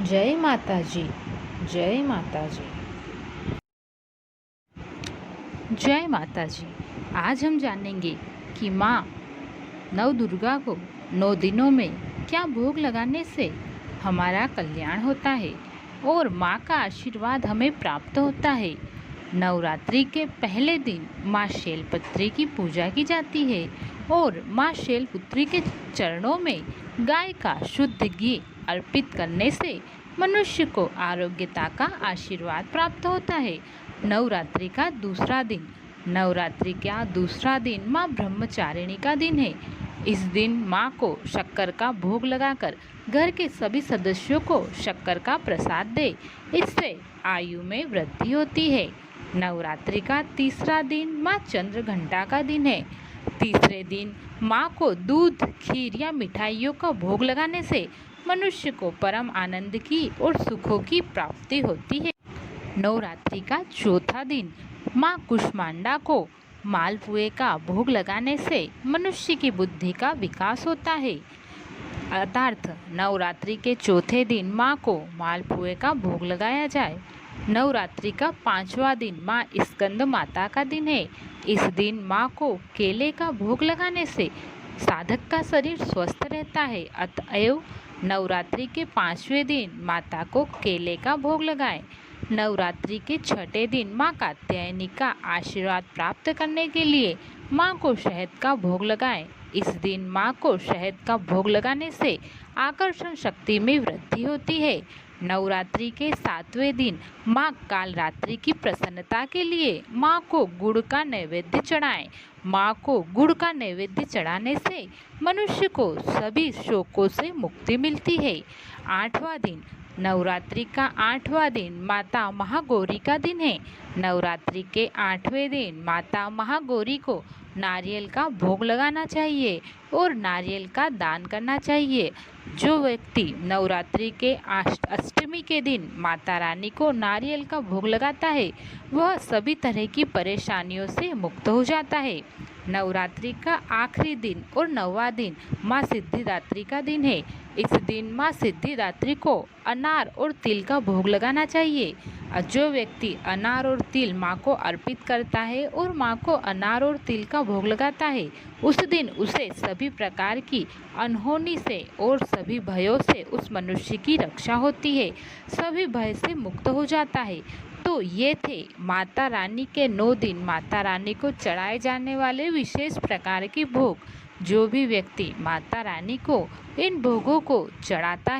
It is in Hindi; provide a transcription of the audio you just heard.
जय माता जी। जय माता जी। जय माता जी। आज हम जानेंगे कि माँ नव दुर्गा को 9 दिनों में क्या भोग लगाने से हमारा कल्याण होता है और माँ का आशीर्वाद हमें प्राप्त होता है। नवरात्रि के पहले दिन माँ शैलपुत्री की पूजा की जाती है और माँ शैलपुत्री के चरणों में गाय का शुद्ध घी अर्पित करने से मनुष्य को आरोग्यता का आशीर्वाद प्राप्त होता है। नवरात्रि का दूसरा दिन। नवरात्रि का दूसरा दिन माँ ब्रह्मचारिणी का दिन है। इस दिन माँ को शक्कर का भोग लगाकर घर के सभी सदस्यों को शक्कर का प्रसाद दे, इससे आयु में वृद्धि होती है। नवरात्रि का तीसरा दिन माँ चंद्रघंटा का दिन है। तीसरे दिन माँ को दूध, खीर या मिठाइयों का भोग लगाने से मनुष्य को परम आनंद की और सुखों की प्राप्ति होती है। नवरात्रि का चौथा दिन माँ कुष्मांडा को मालपुए का भोग लगाने से मनुष्य की बुद्धि का विकास होता है। अर्थात नवरात्रि के चौथे दिन माँ को मालपुए का भोग लगाया जाए। नवरात्रि का पांचवा दिन माँ स्कंद माता का दिन है। इस दिन माँ को केले का भोग लगाने से साधक का शरीर स्वस्थ रहता है। अतएव नवरात्रि के पांचवें दिन माता को केले का भोग लगाएं। नवरात्रि के छठे दिन माँ कात्यायनी का आशीर्वाद प्राप्त करने के लिए माँ को शहद का भोग लगाएं। इस दिन माँ को शहद का भोग लगाने से आकर्षण शक्ति में वृद्धि होती है। नवरात्रि के सातवें दिन माँ कालरात्रि की प्रसन्नता के लिए माँ को गुड़ का नैवेद्य चढ़ाएं। माँ को गुड़ का नैवेद्य चढ़ाने से मनुष्य को सभी शोकों से मुक्ति मिलती है। आठवां दिन। नवरात्रि का आठवां दिन माता महागौरी का दिन है। नवरात्रि के आठवें दिन माता महागौरी को नारियल का भोग लगाना चाहिए और नारियल का दान करना चाहिए। जो व्यक्ति नवरात्रि के अष्टमी के दिन माता रानी को नारियल का भोग लगाता है वह सभी तरह की परेशानियों से मुक्त हो जाता है। नवरात्रि का आखिरी दिन और 9वां दिन माँ सिद्धिदात्री का दिन है। इस दिन माँ सिद्धिदात्री को अनार और तिल का भोग लगाना चाहिए। जो व्यक्ति अनार और तिल माँ को अर्पित करता है और माँ को अनार और तिल का भोग लगाता है उस दिन उसे सभी प्रकार की अनहोनी से और सभी भयों से उस मनुष्य की रक्षा होती है, सभी भय से मुक्त हो जाता है। तो ये थे माता रानी के 9 दिन माता रानी को चढ़ाए जाने वाले विशेष प्रकार के भोग। जो भी व्यक्ति माता रानी को इन भोगों को चढ़ाता है